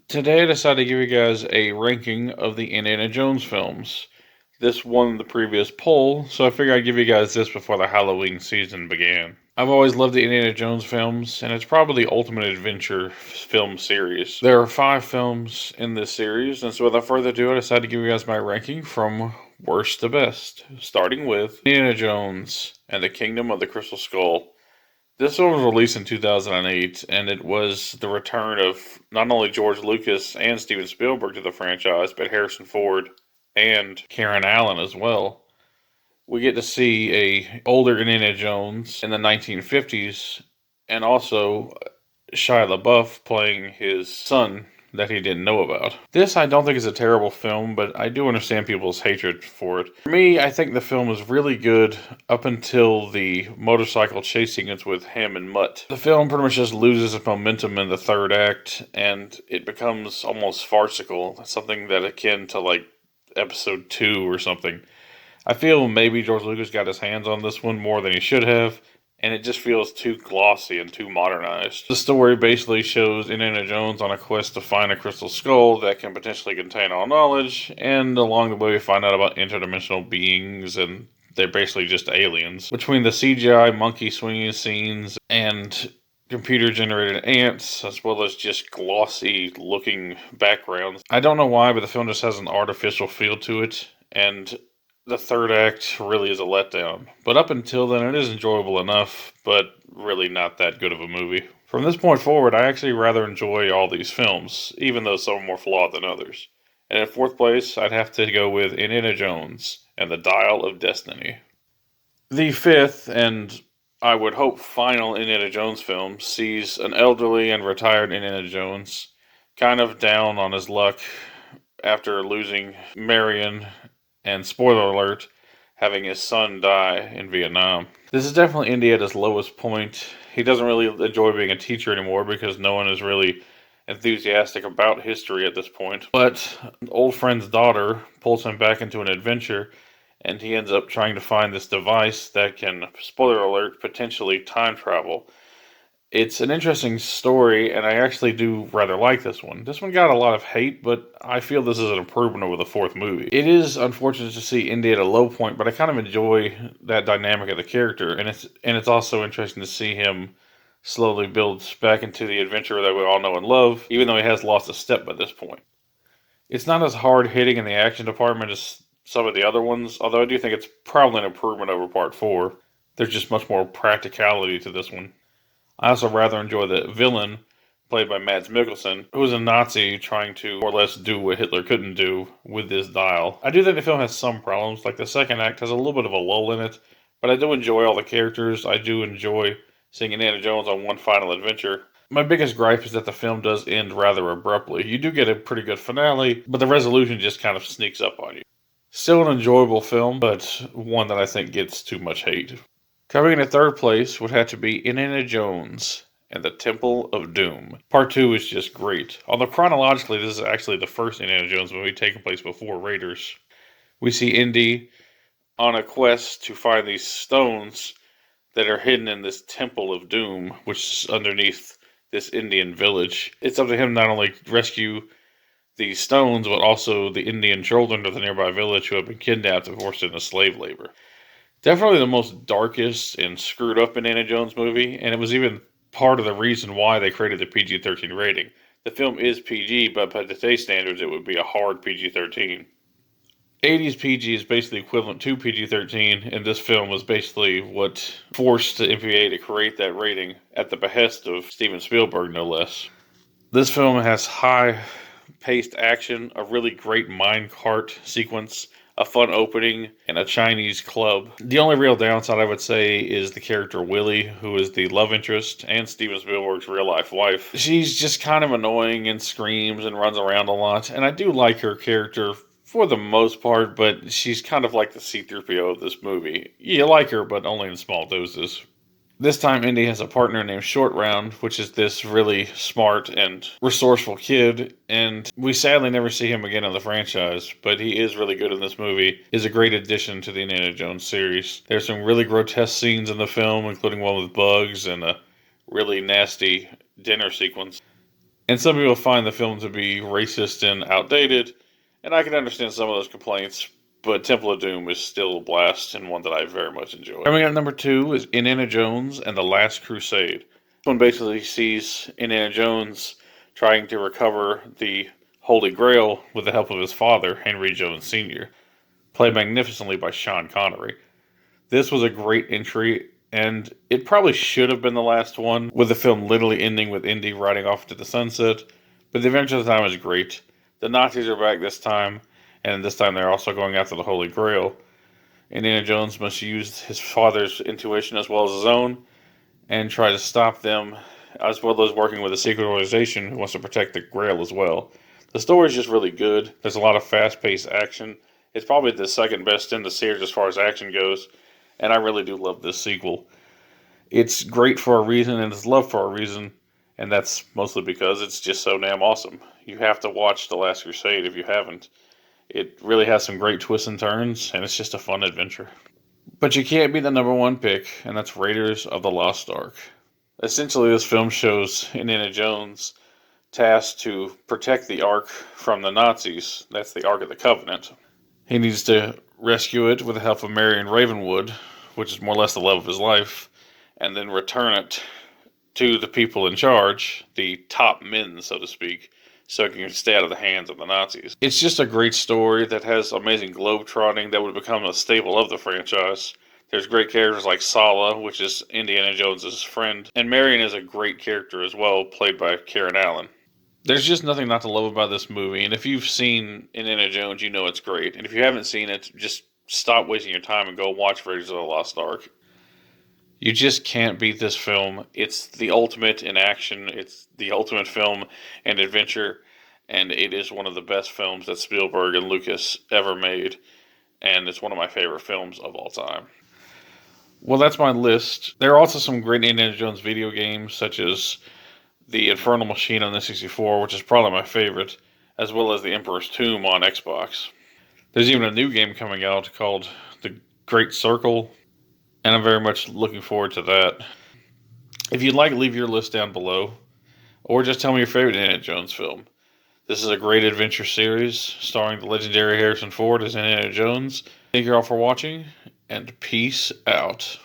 Today I decided to give you guys a ranking of the Indiana Jones films. This won the previous poll, so I figured I'd give you guys this before the Halloween season began. I've always loved the Indiana Jones films, and it's probably the ultimate adventure film series. There are 5 films in this series, and so without further ado, I decided to give you guys my ranking from worst to best, starting with Indiana Jones and the Kingdom of the Crystal Skull. This one was released in 2008, and it was the return of not only George Lucas and Steven Spielberg to the franchise, but Harrison Ford and Karen Allen as well. We get to see a older Indiana Jones in the 1950s, and also Shia LaBeouf playing his son that he didn't know about. This I don't think is a terrible film, but I do understand people's hatred for it. For me, I think the film is really good up until the motorcycle chase sequence with him and Mutt. The film pretty much just loses its momentum in the third act, and it becomes almost farcical, something that akin to like episode 2 or something. I feel maybe George Lucas got his hands on this one more than he should have, and it just feels too glossy and too modernized. The story basically shows Indiana Jones on a quest to find a crystal skull that can potentially contain all knowledge, and along the way we find out about interdimensional beings, and they're basically just aliens. Between the CGI monkey swinging scenes and computer generated ants, as well as just glossy looking backgrounds, I don't know why, but the film just has an artificial feel to it, and the third act really is a letdown. But up until then, it is enjoyable enough, but really not that good of a movie. From this point forward, I actually rather enjoy all these films, even though some are more flawed than others. And in fourth place, I'd have to go with Indiana Jones and the Dial of Destiny. The fifth, and I would hope final Indiana Jones film, sees an elderly and retired Indiana Jones kind of down on his luck after losing Marion and spoiler alert, having his son die in Vietnam. This is definitely Indy at his lowest point. He doesn't really enjoy being a teacher anymore because no one is really enthusiastic about history at this point. But an old friend's daughter pulls him back into an adventure, and he ends up trying to find this device that can, spoiler alert, potentially time travel. It's an interesting story, and I actually do rather like this one. This one got a lot of hate, but I feel this is an improvement over the fourth movie. It is unfortunate to see Indy at a low point, but I kind of enjoy that dynamic of the character, and it's also interesting to see him slowly build back into the adventurer that we all know and love, even though he has lost a step by this point. It's not as hard hitting in the action department as some of the other ones, although I do think it's probably an improvement over part 4. There's just much more practicality to this one. I also rather enjoy the villain, played by Mads Mikkelsen, who is a Nazi trying to more or less do what Hitler couldn't do with this dial. I do think the film has some problems, like the second act has a little bit of a lull in it, but I do enjoy all the characters. I do enjoy seeing Indiana Jones on one final adventure. My biggest gripe is that the film does end rather abruptly. You do get a pretty good finale, but the resolution just kind of sneaks up on you. Still an enjoyable film, but one that I think gets too much hate. Coming in at third place would have to be Indiana Jones and the Temple of Doom. Part 2 is just great. Although chronologically, this is actually the first Indiana Jones movie taking place before Raiders. We see Indy on a quest to find these stones that are hidden in this Temple of Doom, which is underneath this Indian village. It's up to him not only to rescue these stones, but also the Indian children of the nearby village who have been kidnapped and forced into slave labor. Definitely the most darkest and screwed up Indiana Jones movie, and it was even part of the reason why they created the PG-13 rating. The film is PG, but by today's standards, it would be a hard PG-13. 80s PG is basically equivalent to PG-13, and this film was basically what forced the MPAA to create that rating at the behest of Steven Spielberg, no less. This film has high-paced action, a really great minecart sequence, a fun opening, and a Chinese club. The only real downside I would say is the character Willie, who is the love interest and Steven Spielberg's real-life wife. She's just kind of annoying and screams and runs around a lot, and I do like her character for the most part, but she's kind of like the C-3PO of this movie. You like her, but only in small doses. This time, Indy has a partner named Short Round, which is this really smart and resourceful kid, and we sadly never see him again in the franchise, but he is really good in this movie. He's a great addition to the Indiana Jones series. There's some really grotesque scenes in the film, including one with bugs and a really nasty dinner sequence. And some people find the film to be racist and outdated, and I can understand some of those complaints, but Temple of Doom is still a blast and one that I very much enjoy. Coming at number 2 is Indiana Jones and the Last Crusade. This one basically sees Indiana Jones trying to recover the Holy Grail with the help of his father, Henry Jones Sr., played magnificently by Sean Connery. This was a great entry, and it probably should have been the last one, with the film literally ending with Indy riding off into the sunset, but the Adventure of Time is great. The Nazis are back this time, and this time they're also going after the Holy Grail. Indiana Jones must use his father's intuition as well as his own, and try to stop them, as well as working with a secret organization who wants to protect the Grail as well. The story is just really good. There's a lot of fast-paced action. It's probably the second best in the series as far as action goes, and I really do love this sequel. It's great for a reason, and it's loved for a reason, and that's mostly because it's just so damn awesome. You have to watch The Last Crusade if you haven't. It really has some great twists and turns, and it's just a fun adventure. But you can't beat the number 1 pick, and that's Raiders of the Lost Ark. Essentially, this film shows Indiana Jones tasked to protect the Ark from the Nazis. That's the Ark of the Covenant. He needs to rescue it with the help of Marion Ravenwood, which is more or less the love of his life, and then return it to the people in charge, the top men, so to speak, so it can stay out of the hands of the Nazis. It's just a great story that has amazing globetrotting that would become a staple of the franchise. There's great characters like Sala, which is Indiana Jones' friend, and Marion is a great character as well, played by Karen Allen. There's just nothing not to love about this movie, and if you've seen Indiana Jones, you know it's great. And if you haven't seen it, just stop wasting your time and go watch Raiders of the Lost Ark. You just can't beat this film. It's the ultimate in action. It's the ultimate film and adventure, and it is one of the best films that Spielberg and Lucas ever made, and it's one of my favorite films of all time. Well, that's my list. There are also some great Indiana Jones video games, such as the Infernal Machine on the 64, which is probably my favorite, as well as the Emperor's Tomb on Xbox. There's even a new game coming out called The Great Circle, and I'm very much looking forward to that. If you'd like, leave your list down below, or just tell me your favorite Indiana Jones film. This is a great adventure series starring the legendary Harrison Ford as Indiana Jones. Thank you all for watching, and peace out.